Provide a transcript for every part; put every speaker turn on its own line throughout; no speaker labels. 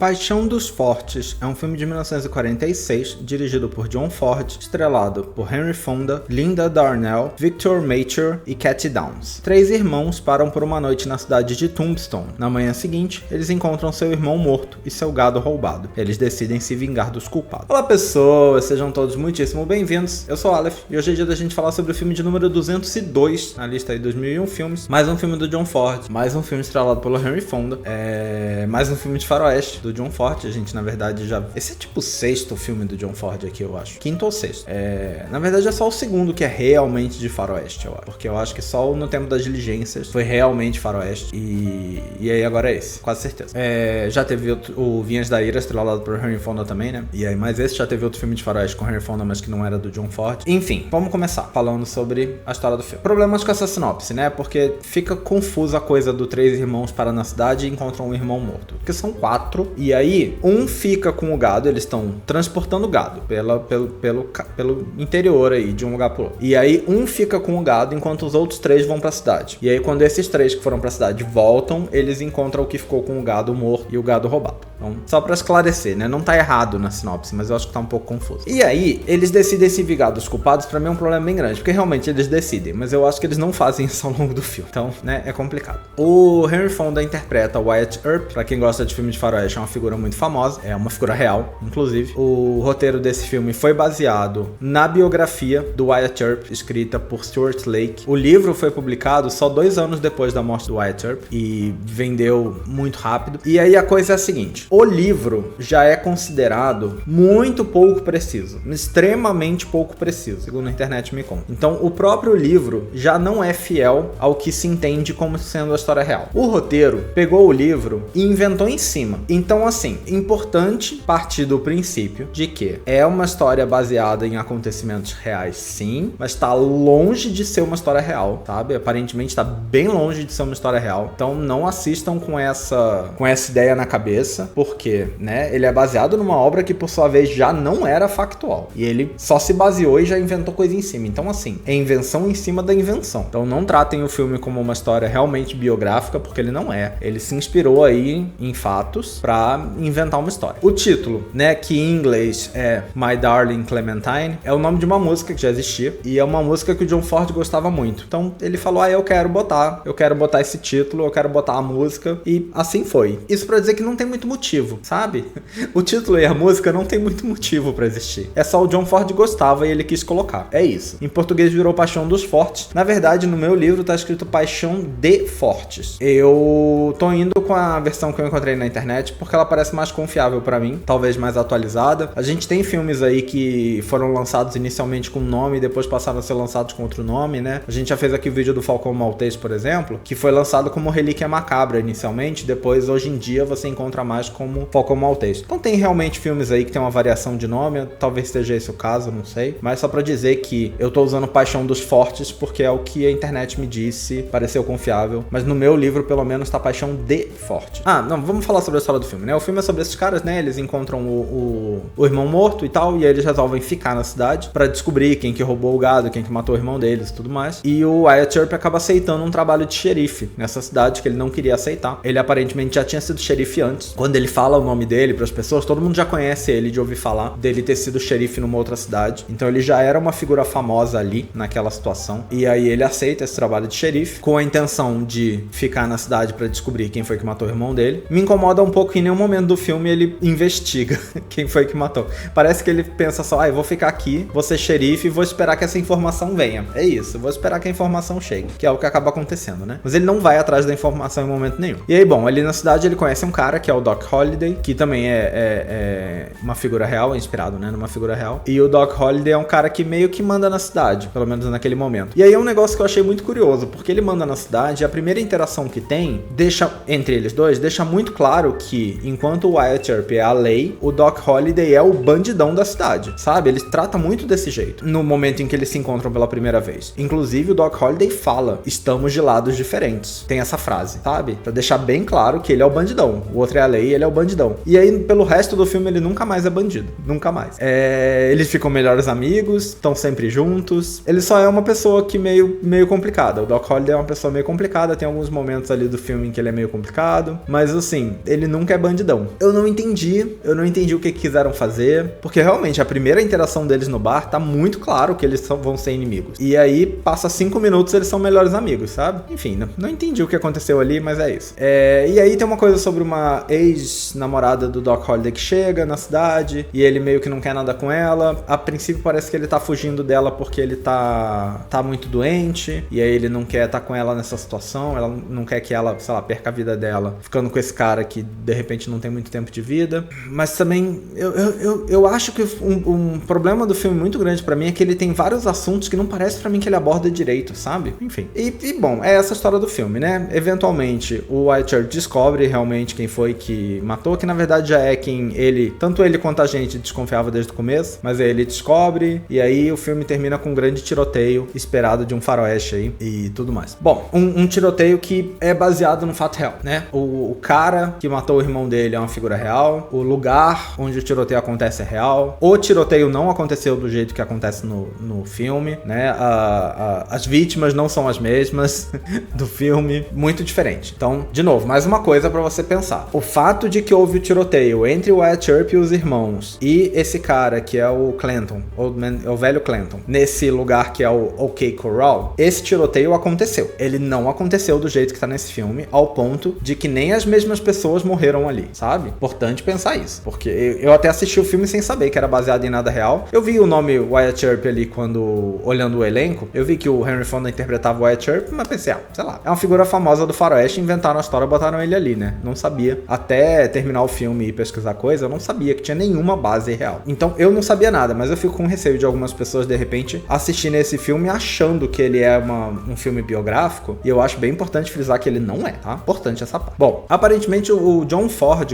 Paixão dos Fortes é um filme de 1946, dirigido por John Ford, estrelado por Henry Fonda, Linda Darnell, Victor Mature e Cat Downs. Três irmãos param por uma noite na cidade de Tombstone. Na manhã seguinte, eles encontram seu irmão morto e seu gado roubado. Eles decidem se vingar dos culpados. Olá pessoas, sejam todos muitíssimo bem-vindos. Eu sou o Aleph e hoje é dia da gente falar sobre o filme de número 202 na lista aí de 2001 filmes. Mais um filme do John Ford, mais um filme estrelado pelo Henry Fonda, mais um filme de faroeste do John Ford. A gente, na verdade, já... Esse é tipo o sexto filme do John Ford aqui, eu acho. Quinto ou sexto. Na verdade, é só o segundo que é realmente de faroeste, eu acho. Porque eu acho que só No Tempo das Diligências foi realmente faroeste. E aí agora é esse, quase certeza. Já teve o Vinhas da Ira, estrelado por Henry Fonda também, né? E aí, mas esse já teve outro filme de faroeste com Henry Fonda, mas que não era do John Ford. Enfim, vamos começar falando sobre a história do filme. Problemas com essa sinopse, né? Porque fica confusa a coisa do três irmãos param na cidade e encontram um irmão morto. Porque são quatro. E aí, um fica com o gado, eles estão transportando o gado pelo interior aí, de um lugar pro outro. E aí, um fica com o gado enquanto os outros três vão pra cidade. E aí, quando esses três que foram pra cidade voltam, eles encontram o que ficou com o gado morto e o gado roubado. Então, só pra esclarecer, né? Não tá errado na sinopse, mas eu acho que tá um pouco confuso. E aí, eles decidem se vingar dos culpados. Pra mim é um problema bem grande, porque realmente eles decidem, mas eu acho que eles não fazem isso ao longo do filme. Então, né, é complicado. O Henry Fonda interpreta Wyatt Earp. Pra quem gosta de filme de faroeste, é uma figura muito famosa, é uma figura real, inclusive. O roteiro desse filme foi baseado na biografia do Wyatt Earp, escrita por Stuart Lake. O livro foi publicado só 2 anos depois da morte do Wyatt Earp e vendeu muito rápido. E aí a coisa é a seguinte: o livro já é considerado muito pouco preciso, extremamente pouco preciso, segundo a internet me conta. Então o próprio livro já não é fiel ao que se entende como sendo a história real. O roteiro pegou o livro e inventou em cima. Então assim, importante partir do princípio de que é uma história baseada em acontecimentos reais, sim, mas tá longe de ser uma história real, sabe? Aparentemente tá bem longe de ser uma história real. Então não assistam com essa ideia na cabeça, porque, né, ele é baseado numa obra que por sua vez já não era factual. E ele só se baseou e já inventou coisa em cima. Então assim, é invenção em cima da invenção. Então não tratem o filme como uma história realmente biográfica, porque ele não é. Ele se inspirou aí em fatos pra inventar uma história. O título, né, que em inglês é My Darling Clementine, é o nome de uma música que já existia e é uma música que o John Ford gostava muito. Então ele falou: eu quero botar esse título, eu quero botar a música, e assim foi. Isso pra dizer que não tem muito motivo, sabe? O título e a música não tem muito motivo pra existir. É só o John Ford gostava e ele quis colocar. É isso. Em português virou Paixão dos Fortes. Na verdade, no meu livro tá escrito Paixão de Fortes. Eu tô indo com a versão que eu encontrei na internet porque ela parece mais confiável pra mim, talvez mais atualizada. A gente tem filmes aí que foram lançados inicialmente com um nome e depois passaram a ser lançados com outro nome, né? A gente já fez aqui o vídeo do Falcão Maltês, por exemplo, que foi lançado como Relíquia Macabra inicialmente, depois hoje em dia você encontra mais como Falcão Maltês. Então tem realmente filmes aí que tem uma variação de nome, talvez seja esse o caso, não sei, mas só pra dizer que eu tô usando Paixão dos Fortes porque é o que a internet me disse, pareceu confiável, mas no meu livro pelo menos tá Paixão de Forte. Não, vamos falar sobre a história do filme, né? O filme é sobre esses caras, né? Eles encontram o irmão morto e tal, e aí eles resolvem ficar na cidade pra descobrir quem que roubou o gado, quem que matou o irmão deles e tudo mais. E o Wyatt Earp acaba aceitando um trabalho de xerife nessa cidade que ele não queria aceitar. Ele aparentemente já tinha sido xerife antes. Quando ele fala o nome dele pras pessoas, todo mundo já conhece ele de ouvir falar dele ter sido xerife numa outra cidade. Então ele já era uma figura famosa ali naquela situação. E aí ele aceita esse trabalho de xerife com a intenção de ficar na cidade pra descobrir quem foi que matou o irmão dele. Me incomoda um pouco que em nenhum momento do filme ele investiga quem foi que matou. Parece que ele pensa só: eu vou ficar aqui, vou ser xerife e vou esperar que essa informação venha. É isso, vou esperar que a informação chegue, que é o que acaba acontecendo, né? Mas ele não vai atrás da informação em momento nenhum. E aí, bom, ali na cidade ele conhece um cara que é o Doc Holliday, que também é uma figura real, é inspirado, né, numa figura real. E o Doc Holliday é um cara que meio que manda na cidade, pelo menos naquele momento. E aí é um negócio que eu achei muito curioso, porque ele manda na cidade e a primeira interação que tem, entre eles dois, deixa muito claro que, enquanto o Wyatt Earp é a lei, o Doc Holliday é o bandidão da cidade, sabe? Ele trata muito desse jeito, no momento em que eles se encontram pela primeira vez. Inclusive, o Doc Holliday fala: estamos de lados diferentes. Tem essa frase, sabe? Pra deixar bem claro que ele é o bandidão. O outro é a lei, ele é o bandidão. E aí, pelo resto do filme, ele nunca mais é bandido. Nunca mais. Eles ficam melhores amigos, estão sempre juntos. Ele só é uma pessoa que meio complicada. O Doc Holliday é uma pessoa meio complicada, tem alguns momentos ali do filme em que ele é meio complicado, mas assim, ele nunca é bandidão. Eu não entendi o que quiseram fazer, porque realmente a primeira interação deles no bar tá muito claro que eles vão ser inimigos. E aí, passa 5 minutos, eles são melhores amigos, sabe? Enfim, não entendi o que aconteceu ali, mas é isso. E aí tem uma coisa sobre uma ex-namorada do Doc Holliday que chega na cidade, e ele meio que não quer nada com ela. A princípio parece que ele tá fugindo dela porque ele tá muito doente, e aí ele não quer estar com ela nessa situação, ela não quer que ela, sei lá, perca a vida dela ficando com esse cara que de repente não tem muito tempo de vida. Mas também eu acho que um problema do filme muito grande pra mim é que ele tem vários assuntos que não parece pra mim que ele aborda direito, sabe? Enfim. E bom, é essa a história do filme, né? Eventualmente o Whitechurch descobre realmente quem foi que matou, que na verdade já é quem tanto ele quanto a gente desconfiava desde o começo, mas aí ele descobre, e aí o filme termina com um grande tiroteio esperado de um faroeste aí e tudo mais. Bom, um tiroteio que é baseado no fato real, né? O cara que matou o irmão dele é uma figura real, o lugar onde o tiroteio acontece é real, o tiroteio não aconteceu do jeito que acontece no filme, né? As vítimas não são as mesmas do filme, muito diferente. Então, de novo, mais uma coisa pra você pensar. O fato de que houve o tiroteio entre o Wyatt Earp e os irmãos e esse cara que é o Clanton, o velho Clanton, nesse lugar que é o OK Corral, esse tiroteio aconteceu. Ele não aconteceu do jeito que tá nesse filme, ao ponto de que nem as mesmas pessoas morreram ali, sabe? Importante pensar isso, porque eu até assisti o filme sem saber que era baseado em nada real. Eu vi o nome Wyatt Earp ali quando, olhando o elenco, eu vi que o Henry Fonda interpretava o Wyatt Earp, mas pensei, sei lá, é uma figura famosa do faroeste, inventaram a história e botaram ele ali, né? Não sabia. Até terminar o filme e pesquisar coisa, eu não sabia que tinha nenhuma base real. Então, eu não sabia nada, mas eu fico com receio de algumas pessoas, de repente, assistirem esse filme achando que ele é um filme biográfico, e eu acho bem importante frisar que ele não é, tá? Importante essa parte. Bom, aparentemente o John Ford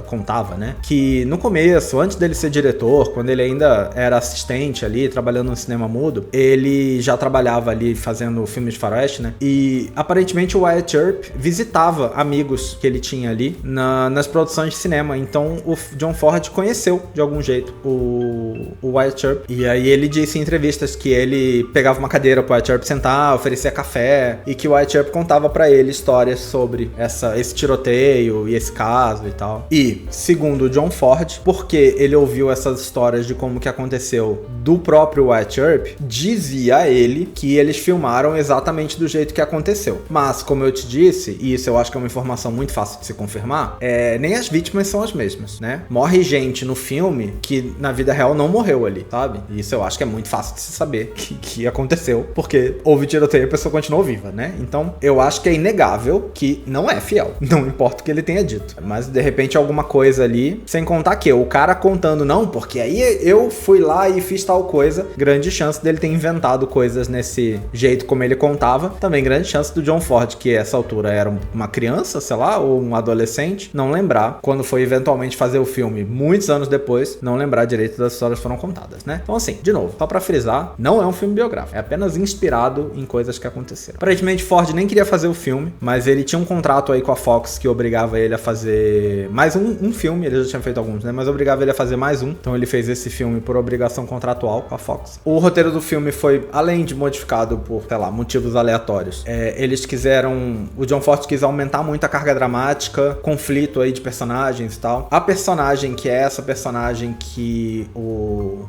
contava, né, que no começo, antes dele ser diretor, quando ele ainda era assistente ali, trabalhando no cinema mudo, ele já trabalhava ali fazendo filmes de faroeste, né, e aparentemente o Wyatt Earp visitava amigos que ele tinha ali nas produções de cinema, então o John Ford conheceu de algum jeito o Wyatt Earp, e aí ele disse em entrevistas que ele pegava uma cadeira pro Wyatt Earp sentar, oferecia café, e que o Wyatt Earp contava pra ele histórias sobre esse tiroteio e esse caso e tal. E, segundo o John Ford, porque ele ouviu essas histórias de como que aconteceu do próprio Wyatt Earp, dizia ele que eles filmaram exatamente do jeito que aconteceu. Mas, como eu te disse, e isso eu acho que é uma informação muito fácil de se confirmar, nem as vítimas são as mesmas, né? Morre gente no filme que na vida real não morreu ali, sabe? E isso eu acho que é muito fácil de se saber que aconteceu, porque houve tiroteio e a pessoa continuou viva, né? Então, eu acho que é inegável que não é fiel. Não importa o que ele tenha dito. Mas, de repente, alguma coisa ali, sem contar que o cara contando, não, porque aí eu fui lá e fiz tal coisa, grande chance dele ter inventado coisas nesse jeito como ele contava. Também grande chance do John Ford, que a essa altura era uma criança, sei lá, ou um adolescente, não lembrar, quando foi eventualmente fazer o filme, muitos anos depois, não lembrar direito das histórias que foram contadas, né? Então, assim, de novo, só pra frisar, não é um filme biográfico, é apenas inspirado em coisas que aconteceram. Aparentemente, Ford nem queria fazer o filme, mas ele tinha um contrato aí com a Fox que obrigava ele a fazer mais um filme, ele já tinha feito alguns, né? Mas obrigava ele a fazer mais um, então ele fez esse filme por obrigação contratual com a Fox. O roteiro do filme foi, além de modificado por, sei lá, motivos aleatórios, eles quiseram, o John Ford quis aumentar muito a carga dramática, conflito aí de personagens e tal. A personagem que é essa personagem que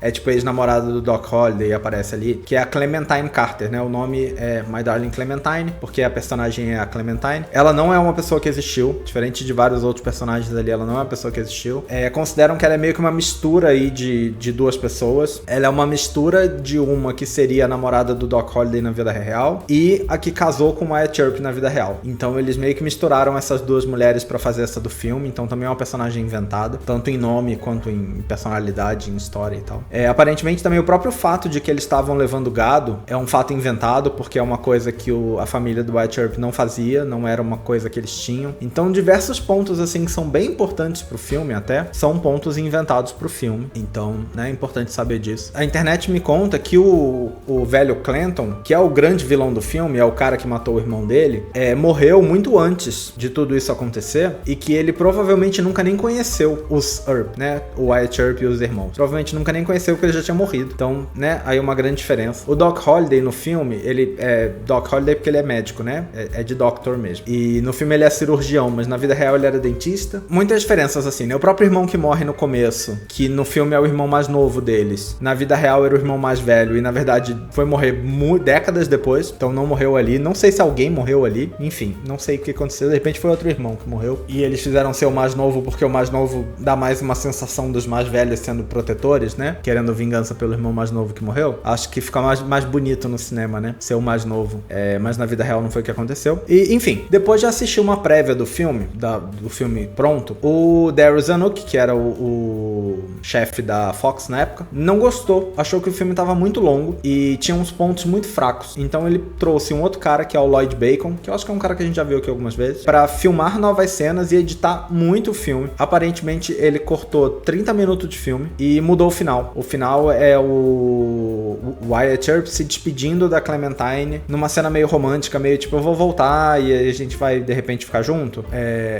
é tipo ex-namorada do Doc Holliday, aparece ali, que é a Clementine Carter, né? O nome é My Darling Clementine, porque a personagem é a Clementine. Ela não é uma pessoa que existiu, diferente de vários outros personagens ali, ela não é uma pessoa que existiu. Consideram que ela é meio que uma mistura aí de duas pessoas. Ela é uma mistura de uma que seria a namorada do Doc Holliday na vida real e a que casou com o Wyatt Earp na vida real. Então eles meio que misturaram essas duas mulheres pra fazer essa do filme, então também é uma personagem inventada, tanto em nome quanto em personalidade, em história e tal. Aparentemente também o próprio fato de que eles estavam levando gado é um fato inventado, porque é uma coisa que a família do Wyatt Earp não fazia, não era uma coisa que eles tinham. Então diversos pontos assim que são bem importantes pro filme até, são pontos inventados pro filme. Então, né, é importante saber disso. A internet me conta que o velho Clanton, que é o grande vilão do filme, é o cara que matou o irmão dele, morreu muito antes de tudo isso acontecer, e que ele provavelmente nunca nem conheceu os Earp, né? O Wyatt Earp e os irmãos. Provavelmente nunca nem conheceu porque ele já tinha morrido. Então, né? Aí uma grande diferença. O Doc Holliday no filme, ele é Doc Holliday porque ele é médico, né? É de doctor mesmo. E no filme ele é cirurgião, mas na vida real ele era dentista. Muitas diferenças assim, né? O próprio irmão que morre no começo, que no filme é o irmão mais novo deles. Na vida real era o irmão mais velho e na verdade foi morrer décadas depois. Então não morreu ali. Não sei se alguém morreu ali. Enfim, não sei o que aconteceu. De repente foi outro irmão que morreu. E eles fizeram ser o mais novo porque o mais novo dá mais uma sensação dos mais velhos sendo protetores, né? Querendo vingança pelo irmão mais novo que morreu. Acho que fica mais bonito no cinema, né? Ser o mais novo. Mas na vida real não foi o que aconteceu. E, enfim, depois de assistir uma prévia do filme, do filme pronto, o Darryl Zanuck, que era o chefe da Fox na época, não gostou. Achou que o filme tava muito longo e tinha uns pontos muito fracos. Então ele trouxe um outro cara, que é o Lloyd Bacon, que eu acho que é um cara que a gente já viu aqui algumas vezes, pra filmar novas cenas e editar muito o filme. Aparentemente ele cortou 30 minutos de filme e mudou o final. O final é o Wyatt Earp se despedindo da Clementine numa cena meio romântica, meio tipo, eu vou voltar e a gente vai de repente ficar junto.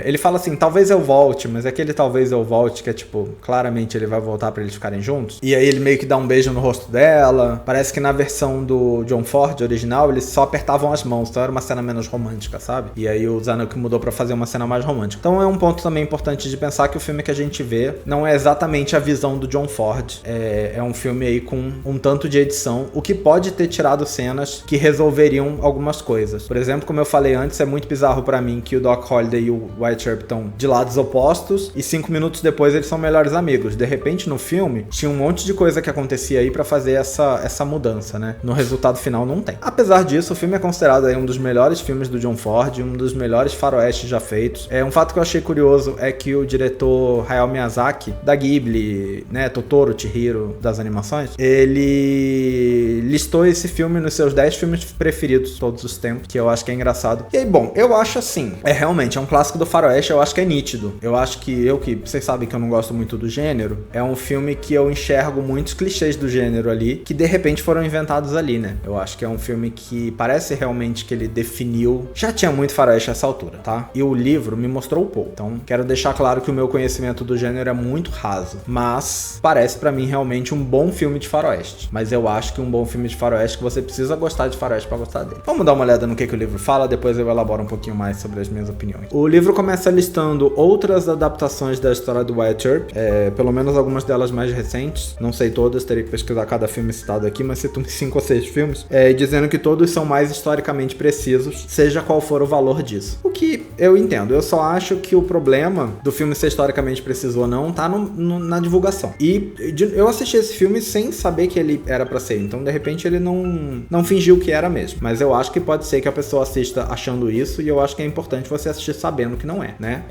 Ele fala assim, talvez eu volte, mas aquele talvez eu volte que é tipo, claramente ele vai voltar pra eles ficarem juntos. E aí ele meio que dá um beijo no rosto dela. Parece que na versão do John Ford original eles só apertavam as mãos, então era uma cena menos romântica, sabe? E aí o Zanuck mudou pra fazer uma cena mais romântica. Então é um ponto também importante de pensar que o filme que a gente vê não é exatamente a visão do John Ford. É um filme aí com um tanto de edição, o que pode ter tirado cenas que resolveriam algumas coisas. Por exemplo, como eu falei antes, é muito bizarro pra mim que o Doc Holliday e o Wyatt Earp estão de lados opostos e 5 minutos depois eles são melhores amigos. De repente, no filme, tinha um monte de coisa que acontecia aí pra fazer essa mudança, né? No resultado final não tem. Apesar disso, o filme é considerado aí um dos melhores filmes do John Ford, um dos melhores faroestes já feitos. Um fato que eu achei curioso é que o diretor Hayao Miyazaki, da Ghibli, né, Totoro, Chihiro, das animações, ele listou esse filme nos seus 10 filmes preferidos de todos os tempos, que eu acho que é engraçado. E aí, bom, eu acho assim, realmente, é um clássico do faroeste, eu acho que é nítido. Eu acho que vocês sabem que eu não gosto muito do gênero, é um filme que eu enxergo muitos clichês do gênero ali, que de repente foram inventados ali, né? Eu acho que é um filme que parece realmente que ele definiu, já tinha muito faroeste nessa altura, tá? E o livro me mostrou um pouco, então quero deixar claro que o meu conhecimento do gênero é muito raso, mas parece pra mim realmente um bom filme de faroeste. Mas eu acho que um bom filme de faroeste que você precisa gostar de faroeste pra gostar dele. Vamos dar uma olhada no que o livro fala, depois eu elaboro um pouquinho mais sobre as minhas opiniões. O livro começa listando outras adaptações da história do Wyatt Earp, pelo menos algumas delas mais recentes, não sei todas, teria que pesquisar cada filme citado aqui, mas cito uns 5 ou 6 filmes, dizendo que todos são mais historicamente precisos, seja qual for o valor disso. O que eu entendo, eu só acho que o problema do filme ser historicamente preciso ou não tá na divulgação. E eu assisti esse filme sem saber que ele era pra ser, então de repente ele não fingiu que era mesmo. Mas eu acho que pode ser que a pessoa assista achando isso, e eu acho que é importante você assistir sabendo que não é, né?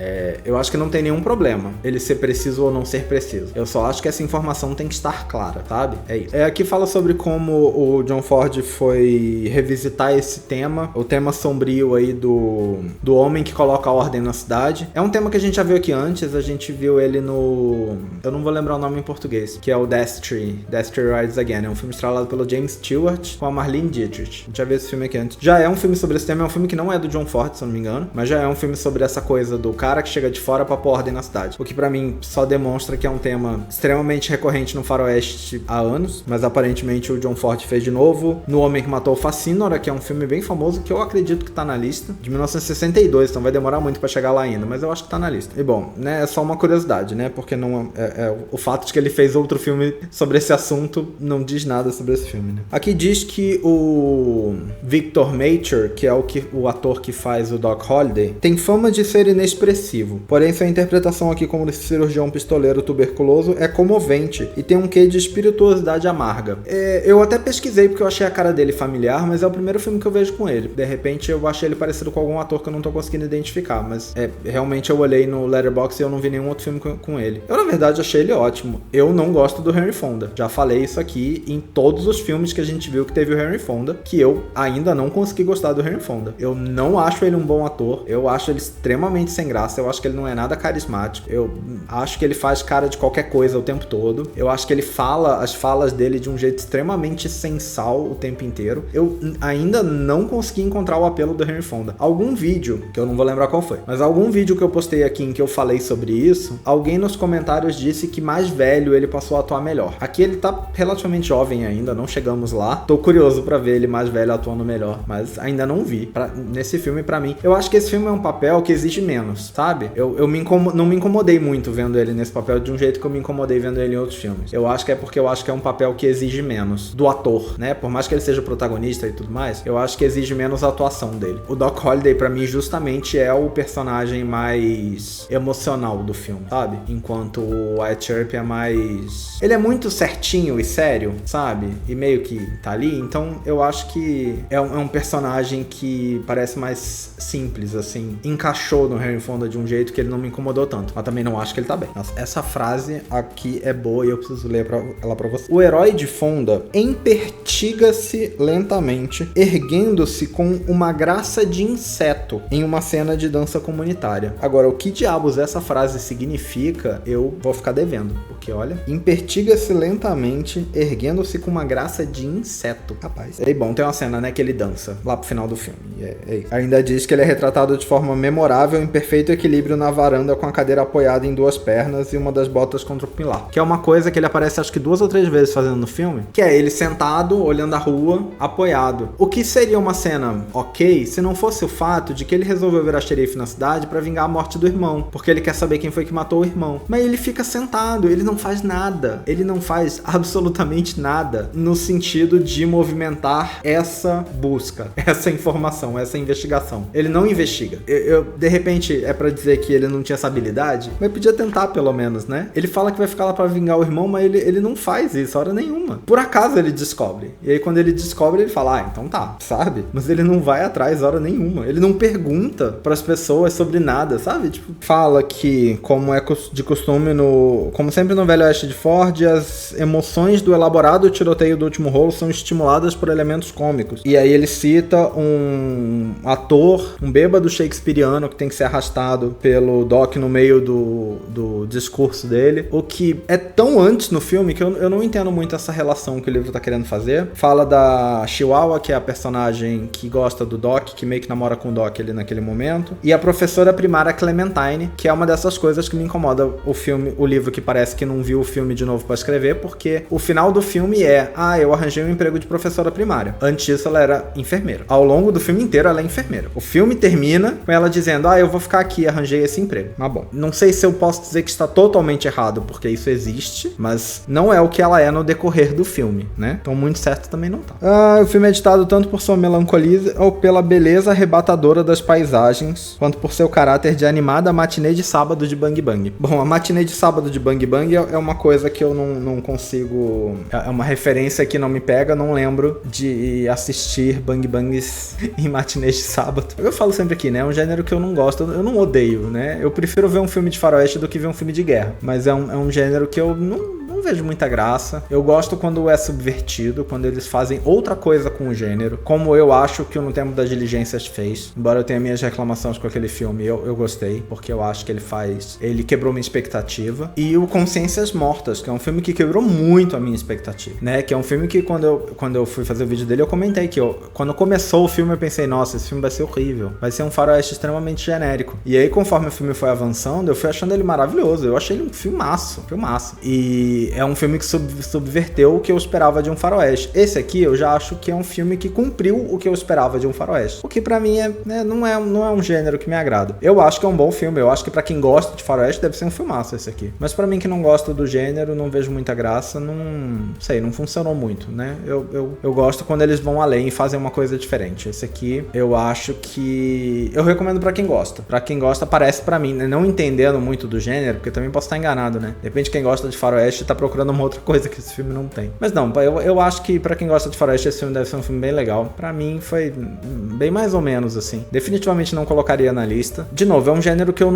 Eu acho que não tem nenhum problema ele ser preciso ou não ser preciso. Eu só acho que essa informação tem que estar clara, sabe? É isso. Aqui fala sobre como o John Ford foi revisitar esse tema, o tema sombrio aí do homem que coloca a ordem na cidade. É um tema que a gente já viu aqui antes, a gente viu ele no... eu não vou lembrar o nome em português, que é o Death Tree Rides Again. É um filme estrelado pelo James Stewart com a Marlene Dietrich. A gente já viu esse filme aqui antes. Já é um filme sobre esse tema, é um filme que não é do John Ford, se eu não me engano, mas já é um filme sobre essa coisa do cara que chega de fora pra pôr ordem na cidade. O que pra mim só demonstra que é um tema extremamente recorrente no faroeste há anos, mas aparentemente o John Ford fez de novo no Homem que Matou o Facínora, que é um filme bem famoso, que eu acredito que tá na lista, de 1962, então vai demorar muito pra chegar lá ainda, mas eu acho que tá na lista. E bom, né, é só uma curiosidade, né, porque não o fato de que ele fez outro filme sobre esse assunto não diz nada sobre esse filme, né. Aqui diz que o Victor Mature, que é o ator que faz o Doc Holliday, tem fama de ser inexpressivo, porém sua interpretação aqui como cirurgião pistoleiro tuberculoso é comovente e tem um quê de espirituosidade amarga. Eu até pesquisei porque eu achei a cara dele familiar, mas é o primeiro filme que eu vejo com ele. De repente eu achei ele parecido com algum ator que eu não tô conseguindo identificar, mas realmente eu olhei no Letterboxd e eu não vi nenhum outro filme com ele. Eu, na verdade, achei ele ótimo. Eu não gosto do Henry Fonda. Já falei isso aqui em todos os filmes que a gente viu que teve o Henry Fonda, que eu ainda não consegui gostar do Henry Fonda. Eu não acho ele um bom ator, eu acho ele extremamente sem graça, eu acho que ele não é nada carismático, eu acho que ele faz cara de qualquer coisa o tempo todo, eu acho que ele fala as falas dele de um jeito extremamente sensal o tempo inteiro. Eu ainda não consegui encontrar o apelo do Henry Fonda. Algum vídeo, que eu não vou lembrar qual foi, mas algum vídeo que eu postei aqui em que eu falei sobre isso, alguém nos comentários disse que mais velho ele passou a atuar melhor. Aqui ele tá relativamente jovem ainda, não chegamos lá. Tô curioso pra ver ele mais velho atuando melhor, mas ainda não vi. Nesse filme, pra mim, eu acho que esse filme é um papel que exige menos, sabe? Eu não me incomodei muito vendo ele nesse papel de um jeito que eu me incomodei vendo ele em outros filmes. Eu acho que é porque eu acho que é um papel que exige menos do ator, né? Por mais que ele seja protagonista e tudo mais, eu acho que exige menos a atuação dele. O Doc Holliday, pra mim, justamente é o personagem mais emocional do filme, sabe? Enquanto o Wyatt Earp é mais... Ele é muito certinho e sério, sabe? E meio que tá ali, então eu acho que é um personagem que parece mais simples, assim. Encaixou no Henry Fonda de um jeito que ele não me incomodou tanto, mas também não acho que ele tá bem. Nossa, essa frase aqui é boa e eu preciso ler ela pra você. O herói de Fonda empertiga-se lentamente, erguendo-se com uma graça de inseto em uma cena de dança comunitária. Agora, o que diabos essa frase significa, eu vou ficar devendo, porque olha, empertiga-se lentamente, erguendo-se com uma graça de inseto. Rapaz. E bom, tem uma cena, né, que ele dança lá pro final do filme. Ainda diz que ele é retratado de forma memorável em perfeito equilíbrio na varanda com a cadeira apoiada em duas pernas e uma das botas contra o pilar. Que é uma coisa que ele aparece acho que 2 ou 3 vezes fazendo no filme, que é ele sentado, olhando a rua, apoiado. O que seria uma cena ok se não fosse o fato de que ele resolveu virar xerife na cidade pra vingar a morte do irmão, porque ele quer saber quem foi que matou o irmão. Mas ele fica sentado, ele não faz nada. Ele não faz absolutamente nada no sentido de movimentar essa busca, essa informação, essa investigação. Ele não investiga. De repente, é pra dizer que ele não tinha essa habilidade, mas podia tentar pelo menos, né? Ele fala que vai ficar lá pra vingar o irmão, mas ele não faz isso, hora nenhuma. Por acaso ele descobre. E aí quando ele descobre, ele fala, então tá, sabe? Mas ele não vai atrás hora nenhuma. Ele não pergunta pras pessoas sobre nada, sabe? Tipo, fala que, como é de costume como sempre no Velho Oeste de Ford, as emoções do elaborado tiroteio do último rolo são estimuladas por elementos cômicos. E aí ele cita um ator, um bêbado shakespeariano que tem que ser arrastado pelo Doc no meio do discurso dele, o que é tão antes no filme que eu não entendo muito essa relação que o livro tá querendo fazer. Fala da Chihuahua, que é a personagem que gosta do Doc, que meio que namora com o Doc ali naquele momento, e a professora primária Clementine, que é uma dessas coisas que me incomoda o livro que parece que não viu o filme de novo pra escrever, porque o final do filme eu arranjei um emprego de professora primária. Antes disso ela era enfermeira. Ao longo do filme inteiro ela é enfermeira. O filme termina com ela dizendo, eu vou ficar aqui, arranjei esse emprego. Mas bom, não sei se eu posso dizer que está totalmente errado, porque isso existe, mas não é o que ela é no decorrer do filme, né? Então muito certo também não tá. O filme é ditado tanto por sua melancolia ou pela beleza arrebatadora das paisagens, quanto por seu caráter de animada matinê de sábado de Bang Bang. Bom, a matinê de sábado de Bang Bang é uma coisa que eu não consigo... É uma referência que não me pega, não lembro de assistir Bang Bangs em matinês de sábado. Eu falo sempre aqui, né? É um gênero que eu não gosto, eu não odeio, né? Eu prefiro ver um filme de faroeste do que ver um filme de guerra. Mas é um gênero que eu não vejo muita graça. Eu gosto quando é subvertido, quando eles fazem outra coisa com o gênero, como eu acho que o No Tempo das Diligências fez. Embora eu tenha minhas reclamações com aquele filme, eu gostei, porque eu acho que ele quebrou minha expectativa. E o Consciências Mortas, que é um filme que quebrou muito a minha expectativa, né? Que é um filme que quando eu fui fazer o vídeo dele, eu comentei que quando começou o filme eu pensei, nossa, esse filme vai ser horrível, vai ser um faroeste extremamente genérico. E aí conforme o filme foi avançando, eu fui achando ele maravilhoso, eu achei ele um filmaço. E é um filme que subverteu o que eu esperava de um faroeste. Esse aqui eu já acho que é um filme que cumpriu o que eu esperava de um faroeste. O que pra mim não é um gênero que me agrada. Eu acho que é um bom filme, eu acho que pra quem gosta de faroeste deve ser um filmaço esse aqui. Mas pra mim que não gosta do gênero, não vejo muita graça, não funcionou muito, né? Eu gosto quando eles vão além e fazem uma coisa diferente. Esse aqui eu acho que... eu recomendo pra quem gosta. Pra quem gosta, parece pra mim, né? Não entendendo muito do gênero, porque também posso estar enganado, né? De repente quem gosta de faroeste tá procurando uma outra coisa que esse filme não tem. Mas não, eu acho que pra quem gosta de faroeste, esse filme deve ser um filme bem legal. Pra mim foi bem mais ou menos, assim. Definitivamente não colocaria na lista. De novo, é um gênero que eu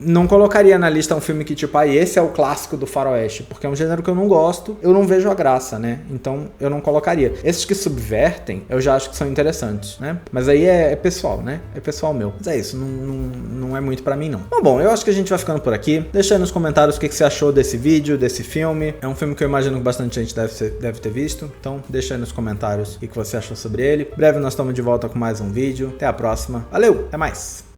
não colocaria na lista um filme que tipo, esse é o clássico do faroeste, porque é um gênero que eu não gosto, eu não vejo a graça, né? Então eu não colocaria. Esses que subvertem, eu já acho que são interessantes, né? Mas aí é pessoal, né? É pessoal meu. Mas é isso, não é muito pra mim, não. Bom, eu acho que a gente vai ficando por aqui. Deixa aí nos comentários o que você achou desse vídeo, desse filme. É um filme que eu imagino que bastante gente deve ter visto. Então deixa aí nos comentários o que você achou sobre ele. Em breve nós estamos de volta com mais um vídeo. Até a próxima. Valeu, até mais!